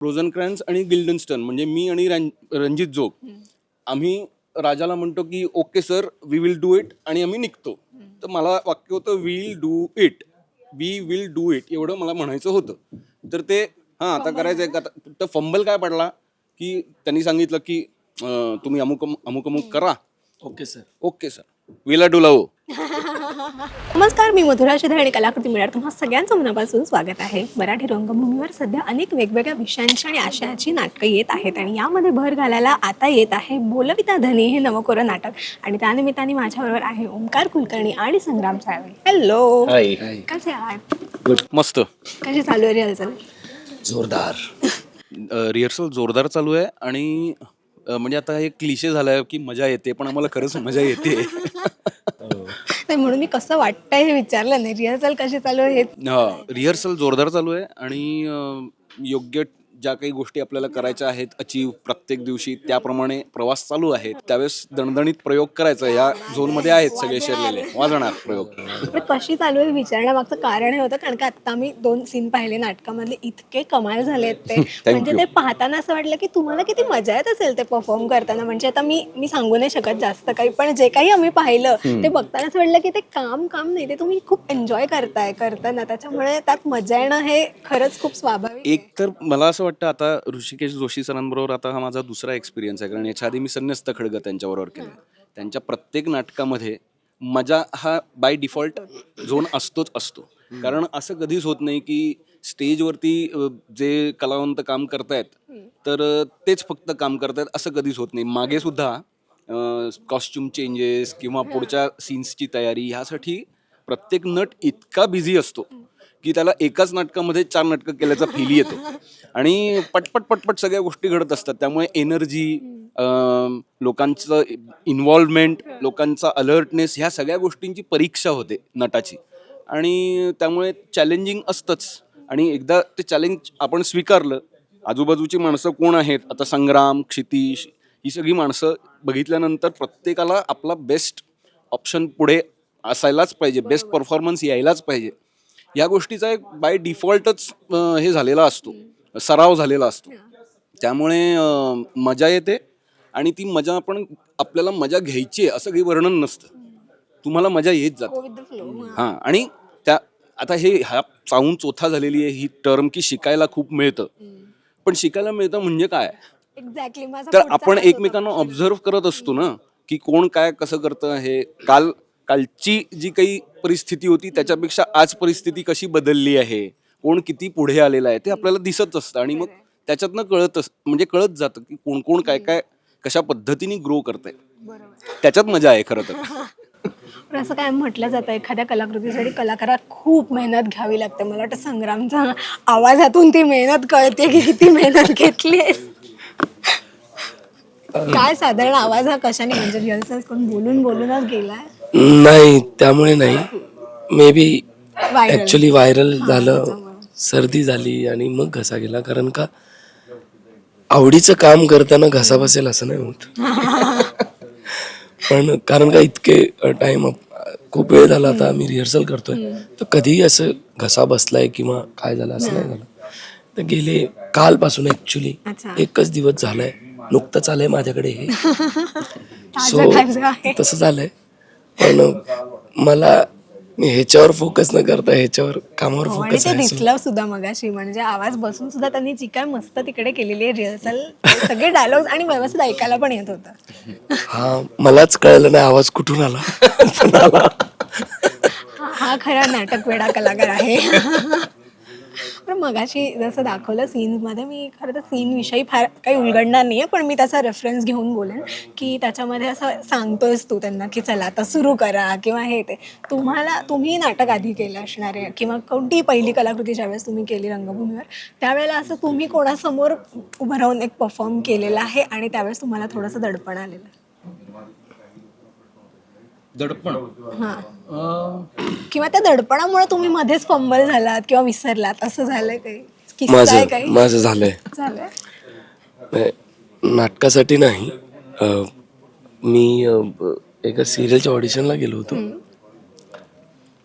रोझनक्रॅन्स आणि गिल्डनस्टन म्हणजे मी आणि रणजित जोग आम्ही राजाला म्हणतो की okay sir we will do it आणि आम्ही निघतो. तर मला वाक्य होतं वी विल डू इट एवढं मला म्हणायचं होतं. तर ते आता करायचं आहे का तर फंबल काय पडला की त्यांनी सांगितलं की तुम्ही अमुक अमुक अमुक करा. ओके सर विला डुलाओ. नमस्कार, मी मधुरा शिधे आणि कलाकृती मिळणार तुम्हा सगळ्यांचं मनापासून स्वागत आहे. मराठी रंगभूमीवर सध्या अनेक वेगवेगळ्या विषयांची आणि आशयाची नाटकं येत आहेत आणि यामध्ये भर घालायला आता येत आहे बोलविता धनी हे नवकोरं नाटक. आणि त्यानिमित्ताने माझ्याबरोबर आहे ओंकार कुलकर्णी आणि संग्राम साळवे. हॅलो, कसे आहात? मस्त. कशी चालू आहे रिहर्सल? जोरदार. रिहर्सल जोरदार चालू आहे आणि म्हणजे आता हे क्लिशे झालंय की मजा येते पण आम्हाला खरंच मजा येते. नाही, म्हणून मी कसं वाटतंय हे विचारलं नाही. रिहर्सल कशी चालू आहे रिहर्सल जोरदार चालू आहे आणि योग्य ज्या काही गोष्टी आपल्याला करायच्या आहेत अचीव प्रत्येक दिवशी त्याप्रमाणे प्रवास चालू आहे. त्यावेळेस दणदणीत प्रयोग करायचा या झोनमध्ये आहेत सगळे शिरलेले वाजणार प्रयोग. कशी चालू आहे विचारण्यामागचं कारण हे होतं कारण का आता मी 2 सीन पाहिले नाटकामधले, इतके कमाल झालेत ते. म्हणजे ते पाहताना असं वाटलं की तुम्हाला किती मजा येत असेल ते परफॉर्म करताना. म्हणजे आता मी सांगू नाही शकत जास्त काही, पण जे काही आम्ही पाहिलं ते बघताना असं वाटलं की ते काम नाही, ते तुम्ही खूप एन्जॉय करताय करताना. त्याच्यामुळे त्यात मजा येणं हे खरंच खूप स्वाभाविक. एक तर मला असं वाटतं आता ऋषिकेश जोशी सरांबरोबर आता हा माझा दुसरा एक्सपिरियन्स आहे कारण याच्या आधी मी संन्यस्त खडग त्यांच्याबरोबर केलं. त्यांच्या प्रत्येक नाटकामध्ये मजा हा बाय डिफॉल्ट झोन असतो. कारण असं कधीच होत नाही की स्टेजवरती जे कलावंत काम करतायत तर तेच फक्त काम करतायत असं कधीच होत नाही. मागे सुद्धा कॉस्ट्युम चेंजेस किंवा पुढच्या सीन्सची तयारी ह्यासाठी प्रत्येक नट इतका बिझी असतो की त्याला एकाच नाटकामध्ये 4 नाटकं केल्याचा फील येतो आणि पटपट सगळ्या गोष्टी घडत असतात. त्यामुळे एनर्जी, लोकांचं इन्व्हॉल्वमेंट, लोकांचा अलर्टनेस ह्या सगळ्या गोष्टींची परीक्षा होते नटाची आणि त्यामुळे चॅलेंजिंग असतंच. आणि एकदा ते चॅलेंज आपण स्वीकारलं, आजूबाजूची माणसं कोण आहेत आता संग्राम, क्षितिश ही सगळी माणसं बघितल्यानंतर प्रत्येकाला आपला बेस्ट ऑप्शन पुढे असायलाच पाहिजे, बेस्ट परफॉर्मन्स यायलाच पाहिजे. या गोष्टीचा एक बाय डिफॉल्टच हे झालेला असतो, सराव झालेला असतो. त्यामुळे मजा येते आणि ती मजा आपल्याला मजा घ्यायची आहे असं काही वर्णन नसतं. तुम्हाला मजा येत जाते. हां, आणि त्या आता हा चावून चोथा झालेली आहे ही टर्म की शिकायला खूप मिळतं. पण शिकायला मिळतं म्हणजे काय? एक्झॅक्टली. तर आपण एकमेकांना ऑब्झर्व करत असतो ना की कोण काय कसं करतं. हे कालची जी काही परिस्थिती होती त्याच्यापेक्षा आज परिस्थिती कशी बदलली आहे, कोण किती पुढे आलेला आहे ते आपल्याला दिसत असतं आणि मग त्याच्यातनं कळत जातं की कोण कोण काय काय कशा पद्धतीने ग्रो करतंय. त्याच्यात मजा आहे खरं तर. पण असं काय म्हटलं जातं एखाद्या कलाकृतीसाठी कलाकारात खूप मेहनत घ्यावी लागते. मला वाटतं संग्रामच्या आवाजातून ती मेहनत कळते की किती मेहनत घेतली. काय साधारण आवाज हा कशाने, म्हणजे रिहर्सल करून बोलूनच गेलाय? नाही, त्यामुळे नाही. May be Viral. Actually viral झालं, सर्दी झाली आणि मग घसा गेला. कारण का आवडीचं काम करताना घसा बसेल असं नाही होत. पण कारण का इतके टाइम खूप वेळ झाला आता आम्ही रिहर्सल करतोय तर कधीही असं घसा बसलाय किंवा काय झालं असं नाही झालं. तर गेले कालपासून ऍक्च्युली एकच दिवस झालाय, नुकतंच आलंय माझ्याकडे हे. सो तसं झालंय. पण मला ह्याच्यावर फोकस न करता ह्याच्यावर कामावर फोकस ते आहे. दिसलं सुद्धा मगाशी, म्हणजे आवाज बसून सुद्धा त्यांनी जी काय मस्त तिकडे केलेली आहे रिहर्सल, सगळे डायलॉग आणि व्यवस्थित ऐकायला पण येत होतं. हा, मलाच कळलं नाही आवाज कुठून आला. पण आला. हा खरा नाटक वेडा कलाकार आहे. पण मगाशी जसं दाखवलं सीन्समध्ये, मी खरं तर सीन विषयी फार काही उलगडणार नाहीये, पण मी त्याचा रेफरन्स घेऊन बोलेन की त्याच्यामध्ये असं सांगतोयस तू त्यांना की चला आता सुरू करा किंवा हे ते. तुम्ही नाटक आधी केलं असणार आहे किंवा कोणतीही पहिली कलाकृती ज्यावेळेस तुम्ही केली रंगभूमीवर त्यावेळेला असं तुम्ही कोणासमोर उभं राहून एक परफॉर्म केलेला आहे आणि त्यावेळेस तुम्हाला थोडंसं दडपण आलेलं? दडपण किंवा त्या दडपणामुळे तुम्ही मध्येच फंबल झालात किंवा विसरलात असं झालंय काही? किस्सा आहे काही? माझं झालंय. नाटकासाठी नाही, मी एका सिरियलच्या ऑडिशनला गेलो होतो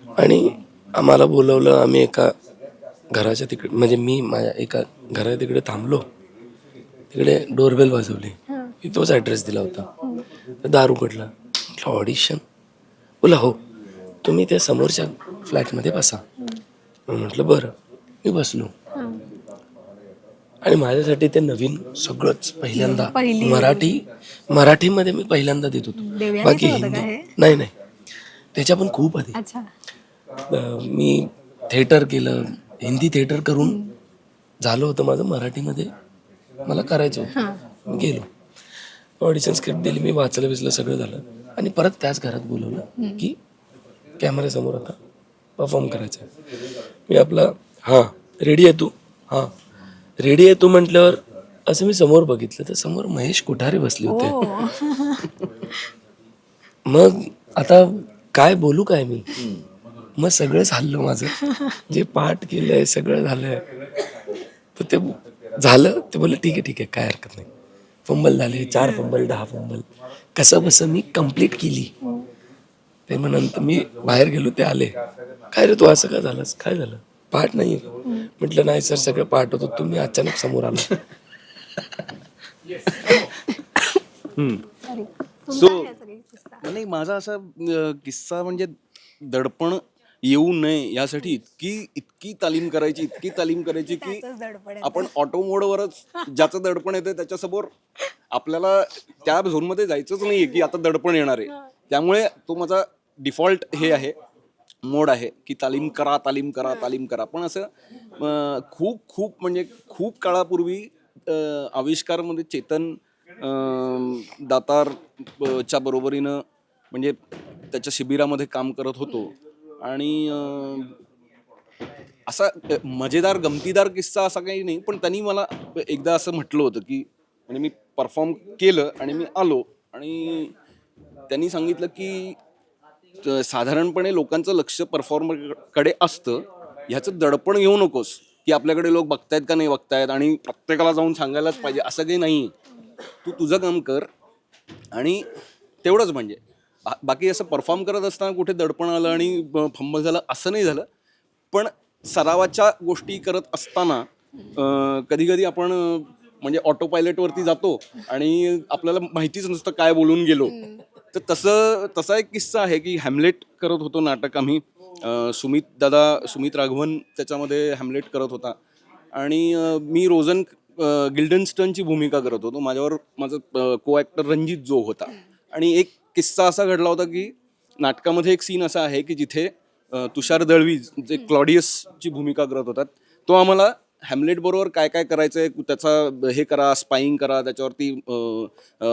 आणि आम्हाला बोलवलं. आम्ही एका घराच्या तिकडे म्हणजे मी माझ्या एका घरा तिकडे थांबलो, तिकडे डोरबेल वाजवली, मी तोच ॲड्रेस दिला होता. तर दार उघडला, म्हटलं ऑडिशन, बोला हो तुम्ही त्या समोरच्या फ्लॅटमध्ये बसा. म्हटलं बरं. मी बसलो आणि माझ्यासाठी ते नवीन सगळंच पहिल्यांदा मराठीमध्ये मी पहिल्यांदा देत होतो. देवयानीचं बाकी होतं का हिंदी हे? नाही, त्याच्या पण खूप आधी. अच्छा. मी थिएटर केलं, हिंदी थिएटर करून झालं होतं माझं. मराठीमध्ये मला करायचं होतं. मी गेलो, ऑडिशन स्क्रिप्ट दिली, मी वाचलं सगळं झालं आणि परत त्याच घरात बोलवलं की कॅमेऱ्यासमोर आता परफॉर्म करायचं आहे. मी आपला हां रेडी आहे तू, हां रेडी आहे तू म्हटल्यावर असं मी समोर बघितलं तर समोर महेश कोठारे बसले होते. मग आता काय बोलू काय मी, मग सगळंच हल्लं माझं, जे पाठ केलंय सगळं झालंय. तर ते झालं, ते बोलले ठीक आहे काय हरकत नाही. फंबल झाले, 4 फंबल 10 फंबल कसं बसं मी कंप्लीट केली. ते मग नंतर मी बाहेर गेलो, ते आले, काय रे तू असं का झालंस, काय झालं, पाठ नाही. म्हटलं नाही सर सगळं पाठ होतं, तुम्ही अचानक समोर आला. सो नाही माझा असा किस्सा म्हणजे दडपण येऊ नये यासाठी इतकी तालीम करायची की आपण ऑटो मोडवरच ज्याचं दडपण येतं त्याच्यासमोर आपल्याला त्या झोनमध्ये जायचंच नाहीये की आता दडपण येणार आहे. त्यामुळे तो माझा डिफॉल्ट हे आहे, मोड आहे की तालीम करा. पण असं खूप म्हणजे खूप काळापूर्वी आविष्कारमध्ये चेतन दातार च्या बरोबरीनं म्हणजे त्याच्या शिबिरामध्ये काम करत होतो आणि असा मजेदार गमतीदार किस्सा असा काही नाही. पण त्यांनी मला एकदा असं म्हटलं होतं की म्हणजे मी परफॉर्म केलं आणि मी आलो आणि त्यांनी सांगितलं की साधारणपणे लोकांचं लक्ष परफॉर्मरकडे असतं, ह्याचं दडपण घेऊ नकोस की आपल्याकडे लोक बघतायत का नाही बघतायत आणि प्रत्येकाला जाऊन सांगायलाच पाहिजे, असं काही नाही. तू तुझं काम कर आणि तेवढंच. म्हणजे बाकी असं परफॉर्म करत असताना कुठे दडपण आलं आणि फंबल झालं असं नाही झालं. पण सरावाच्या गोष्टी करत असताना कधी कधी आपण म्हणजे ऑटो पायलटवरती जातो आणि आपल्याला माहितीच नसतं काय बोलून गेलो. तर तसा एक किस्सा आहे की हॅमलेट करत होतो नाटक आम्ही. सुमित राघवन त्याच्यामध्ये हॅमलेट करत होता आणि मी रोझन गिल्डनस्टनची भूमिका करत होतो. माझ्यावर माझं को ॲक्टर रणजित जोग होता. आणि एक किस्सा असा घडला होता की नाटकामध्ये एक सीन असा आहे की जिथे तुषार दळवी जे क्लॉडियसची भूमिका करत होतात, तो आम्हाला हॅमलेट बरोबर काय काय करायचं आहे त्याचा हे करा, स्पाईंग करा, त्याच्यावरती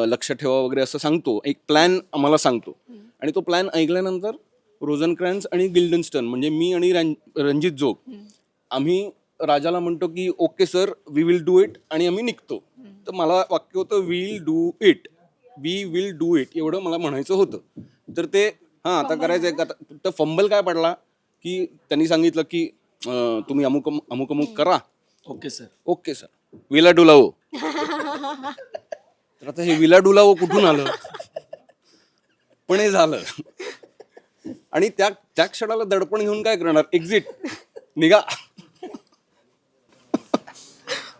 लक्ष ठेवा वगैरे असं सांगतो, एक प्लॅन आम्हाला सांगतो. आणि तो प्लॅन ऐकल्यानंतर रोझनक्रॅन्स आणि गिल्डनस्टन म्हणजे मी आणि रणजित जोग आम्ही राजाला म्हणतो की okay sir we will do it आणि आम्ही निघतो. तर मला वाक्य होतं वी विल डू इट एवढं मला म्हणायचं होतं. तर ते आता करायचंय का. तर फंबल काय पडला की त्यांनी सांगितलं की तुम्ही अमुक करा. ओके सर विला डुलावो. तर आता हे विला डुलावो कुठून आलं, पण हे झालं. आणि त्या क्षणाला दडपण घेऊन काय करणार, एक्झिट, निघा.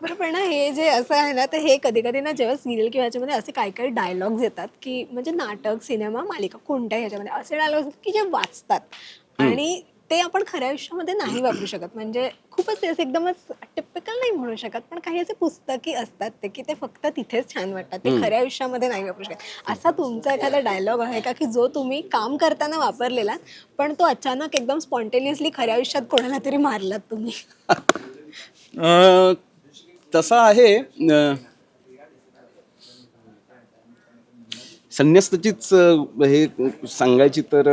बरं पण ना हे जे असं आहे ना, तर हे कधी कधी ना जेव्हा सिरियल किंवा ह्याच्यामध्ये असे काही डायलॉग्स येतात की म्हणजे नाटक, सिनेमा, मालिका कोणत्याही ह्याच्यामध्ये असे डायलॉग्स की जे वाचतात आणि ते आपण खऱ्या आयुष्यामध्ये नाही वापरू शकत. म्हणजे खूपच ते एकदमच टिपिकल नाही म्हणू शकत, पण काही असे पुस्तकी असतात ते की ते फक्त तिथेच छान वाटतात, ते खऱ्या आयुष्यामध्ये नाही वापरू शकत. असा तुमचा एखादा डायलॉग आहे का की जो तुम्ही काम करताना वापरलेला पण तो अचानक एकदम स्पॉन्टेनियसली खऱ्या आयुष्यात कोणाला तरी मारलात तुम्ही? तसा आहे. संन्यस्तचीच हे सांगायची तर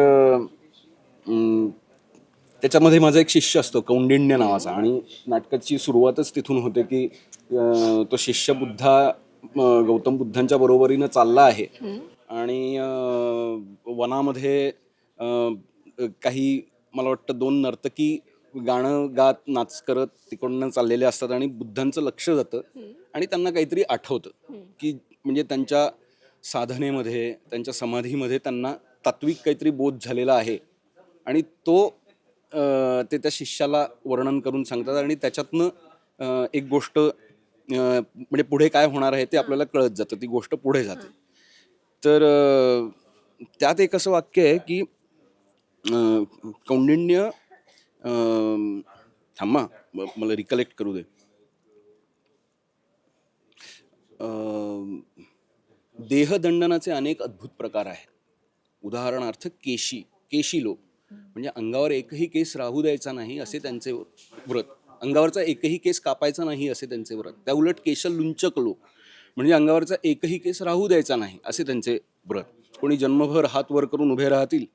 त्याच्यामध्ये माझा एक शिष्य असतो कौंडिण्य नावाचा आणि नाटकाची सुरुवातच तिथून होते की तो शिष्य गौतम बुद्धांच्या बरोबरीनं चालला आहे आणि वनामध्ये काही मला वाटतं 2 नर्तकी गाणं गात नाच करत तिकडनं चाललेले असतात आणि बुद्धांचं लक्ष जातं आणि त्यांना काहीतरी आठवतं की म्हणजे त्यांच्या साधनेमध्ये त्यांच्या समाधीमध्ये त्यांना तात्विक काहीतरी बोध झालेला आहे आणि तो ते त्या शिष्याला वर्णन करून सांगतात आणि त्याच्यातनं एक गोष्ट म्हणजे पुढे काय होणार आहे ते आपल्याला कळत जातं, ती गोष्ट पुढे जाते. तर त्यात एक असं वाक्य आहे की कौंडिण्य थांबा मला रिकलेक्ट करू दे. देहदंडनाचे अनेक अद्भुत प्रकार आहेत. उदाहरणार्थ केशी लोक म्हणजे अंगावर एकही केस राहू द्यायचा नाही असे त्यांचे व्रत. अंगावरचा एकही केस कापायचा नाही असे त्यांचे व्रत. त्या उलट केशलुंचक लोक म्हणजे अंगावरचा एकही केस राहू द्यायचा नाही असे त्यांचे व्रत. कोणी जन्मभर हात वर करून उभे राहतील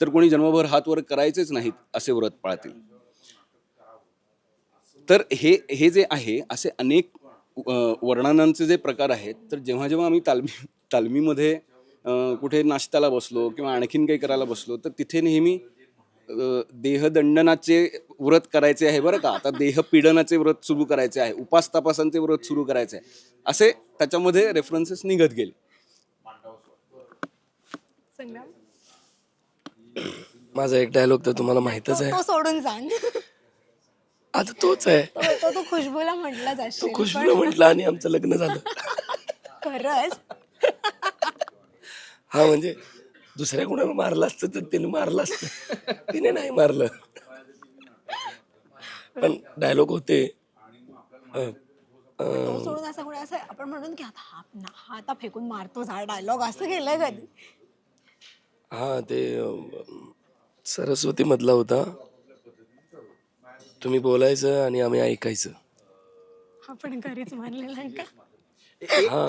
तर कोणी जन्मभर हात वर करायचेच नाहीत असे व्रत पाळतील. तर हे जे आहे असे अनेक वर्णनांचे जे प्रकार आहेत. तर जेव्हा जेव्हा आम्ही तालमीमध्ये कुठे नाश्त्याला बसलो किंवा आणखीन काही करायला बसलो तर तिथे नेहमी देहदंडनाचे व्रत करायचे आहे बरं का, आता देहपीडनाचे व्रत सुरू करायचे आहे, उपास तपासांचे व्रत सुरू करायचे आहे, असे त्याच्यामध्ये रेफरन्सेस निघत गेले. संग्राम, माझा एक डायलॉग तर तुम्हाला माहितच आहे. तो सोडून सांग. आता तोच आहे. तो खुशबूला म्हटलाच तो असेल. खुशबूला म्हटलं आणि आमचं लग्न झालं. खरंच हा म्हणजे दुसऱ्या कोणाला मारलं असतं तर तिने मारलं असतं, तिने नाही मारलं. पण डायलॉग होते तो सोडून असं कोणी असं आपण म्हणून की हा आता फेकून मारतोच हा डायलॉग असं केलंय कधी? हा ते सरस्वती मधला होता. तुम्ही बोलायचं आणि आम्ही ऐकायचं. आपण घरीच म्हणलेलं आहे का?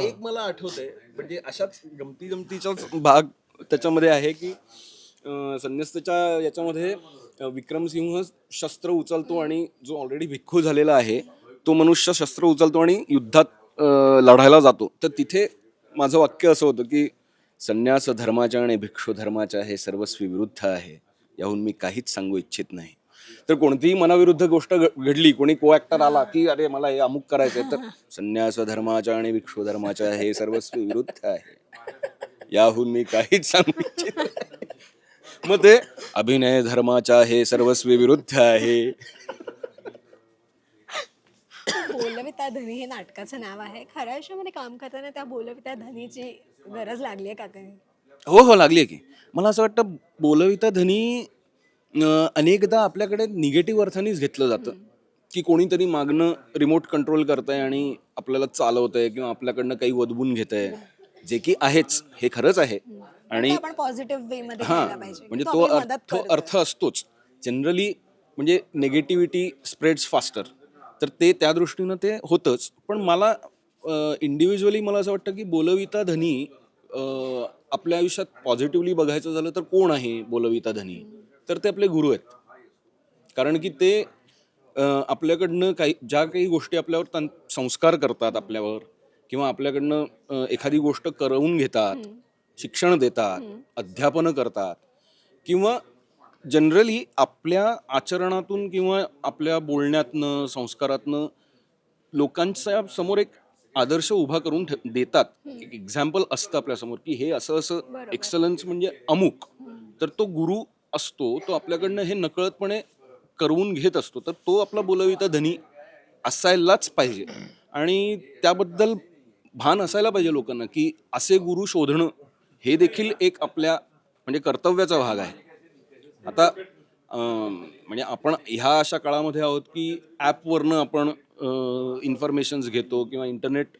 एक मला आठवतंय म्हणजे अशाच गमतीचा भाग त्याच्यामध्ये आहे की संन्यस्तच्या याच्यामध्ये विक्रमसिंह शस्त्र उचलतो आणि जो ऑलरेडी भिक्खू झालेला आहे तो मनुष्य शस्त्र उचलतो आणि युद्धात लढायला जातो. तर तिथे माझं वाक्य असं होतं की संन्यास धर्माच्या आणि भिक्षू धर्माच्या हे सर्वस्वी विरुद्ध आहे, याहून मी काहीच सांगू इच्छित नाही. तर कोणतीही मनाविरुद्ध गोष्ट घडली, कोणी को ऍक्टर आला की अरे मला हे अमुक करायचंय, तर संन्यास धर्माच्या आणि भिक्षू धर्माच्या हे सर्वस्वी विरुद्ध आहे, याहून मी काहीच सांगू इच्छित नाही. मग ते अभिनय धर्माच्या हे सर्वस्वी विरुद्ध आहे. बोलविता धनी हे नाटकाचं नाव आहे. खऱ्या आयुष्यामध्ये काम करताना त्या बोलविता धनीची गरज लागली आहे का काही? हो लागली आहे की. मला असं वाटतं बोलविता धनी अनेकदा आपल्याकडे निगेटिव्ह अर्थानेच घेतलं जातं की कोणीतरी मागणं रिमोट कंट्रोल करतंय आणि आपल्याला चालवतंय किंवा आपल्याकडनं काही वदवून घेतंय, जे की आहेच, हे खरंच आहे. आणि आपण पॉझिटिव्ह वे मध्ये हां घ्यायला पाहिजे. म्हणजे तो तो आपली मदत तो करतोय. अर्थ असतोच जनरली. म्हणजे निगेटिव्हिटी स्प्रेड्स फास्टर, तर ते त्या दृष्टीनं ते होतंच. पण मला इंडिव्हिज्युअली मला असं वाटतं की बोलविता धनी आपल्या आयुष्यात पॉझिटिव्हली बघायचं झालं तर कोण आहे बोलविता धनी, तर ते आपले गुरु आहेत. कारण की ते आपल्याकडनं ज्या काही गोष्टी आपल्यावर संस्कार करतात आपल्यावर किंवा आपल्याकडनं एखादी गोष्ट करवून घेतात, शिक्षण देतात, अध्यापन करतात किंवा जनरली आपल्या आचरणातून किंवा आपल्या बोलण्यातनं संस्कारातनं लोकांच्या समोर एक आदर्श उभा करून देतात. एक एक्झाम्पल असतं आपल्यासमोर की हे असं असं एक्सलन्स म्हणजे अमुक. तर तो गुरु असतो, तो आपल्याकडनं हे नकळतपणे करवून घेत असतो. तर तो आपला बोलविता धनी असायलाच पाहिजे आणि त्याबद्दल भान असायला पाहिजे लोकांना की असे गुरु शोधणं हे देखील एक आपल्या म्हणजे कर्तव्याचा भाग आहे. आता म्हणजे आपण ह्या अशा काळामध्ये आहोत की ॲपवरनं आपण इन्फॉर्मेशन्स घेतो किंवा इंटरनेट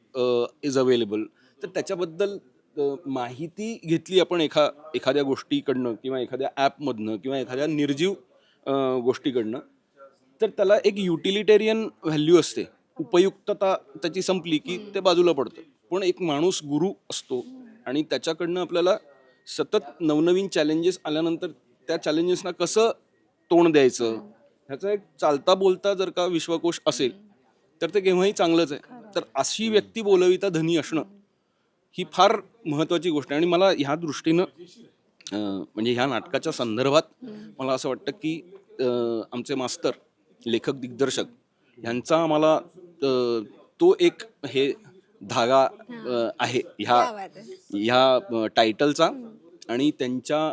इज अवेलेबल. तर त्याच्याबद्दल माहिती घेतली आपण एखाद्या गोष्टीकडनं किंवा एखाद्या ॲपमधनं किंवा एखाद्या निर्जीव गोष्टीकडनं, तर त्याला एक युटिलिटेरियन व्हॅल्यू असते. उपयुक्तता त्याची संपली की ते बाजूला पडतं. पण एक माणूस गुरु असतो आणि त्याच्याकडनं आपल्याला सतत नवनवीन चॅलेंजेस आल्यानंतर त्या चॅलेंजेसना कसं तोंड द्यायचं ह्याचा एक चालता बोलता जर का विश्वकोश असेल तर ते केव्हाही चांगलंच आहे. तर अशी व्यक्ती बोलविता धनी असणं ही फार महत्त्वाची गोष्ट आहे. आणि मला ह्या दृष्टीनं म्हणजे ह्या नाटकाच्या संदर्भात मला असं वाटतं की आमचे मास्तर लेखक दिग्दर्शक ह्यांचा आम्हाला तो एक हे धागा आहे ह्या टायटलचा आणि त्यांच्या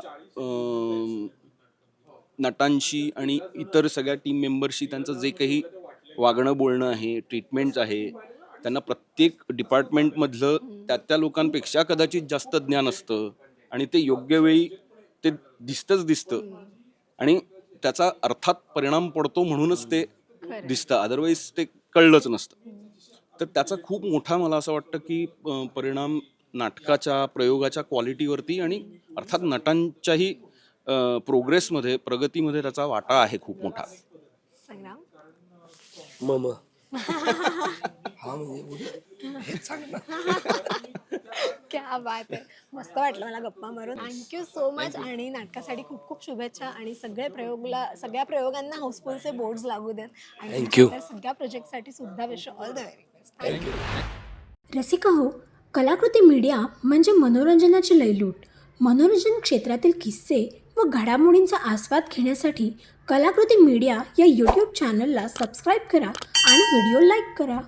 नटांशी आणि इतर सगळ्या टीम मेंबर्सशी त्यांचं जे काही वागणं बोलणं आहे, ट्रीटमेंट्स आहे, त्यांना प्रत्येक डिपार्टमेंटमधलं त्या लोकांपेक्षा कदाचित जास्त ज्ञान असतं आणि ते योग्य वेळी ते दिसतं आणि त्याचा अर्थात परिणाम पडतो म्हणूनच ते दिसतं, अदरवाईज ते कळलंच नसतं. तर त्याचा खूप मोठा मला असं वाटतं की परिणाम नाटकाच्या प्रयोगाच्या क्वालिटीवरती आणि अर्थात नटांच्याही प्रोग्रेसमध्ये प्रगतीमध्ये त्याचा वाटा आहे खूप मोठा. संग्राम मम हा म्हणजे हेच सांग ना. क्या बात आहे. मस्त वाटलं मला गप्पा मारून. Thank you so much. आणि नाटकासाठी खूप खूप शुभेच्छा आणि सगळ्या प्रयोगांना हाऊसफुलचे बोर्ड्स लागू देत आणि Thank you. त्या सगळ्या प्रोजेक्टसाठी सुद्धा wish all the very best. Thank you. Rasika हो, कलाकृती मीडिया म्हणजे मनोरंजनाची लयलूट. मनोरंजन क्षेत्रातील किस्से व घडामोडींचा आस्वाद घेण्यासाठी कलाकृती मीडिया या यूट्यूब चॅनलला सबस्क्राईब करा आणि व्हिडिओ लाईक करा.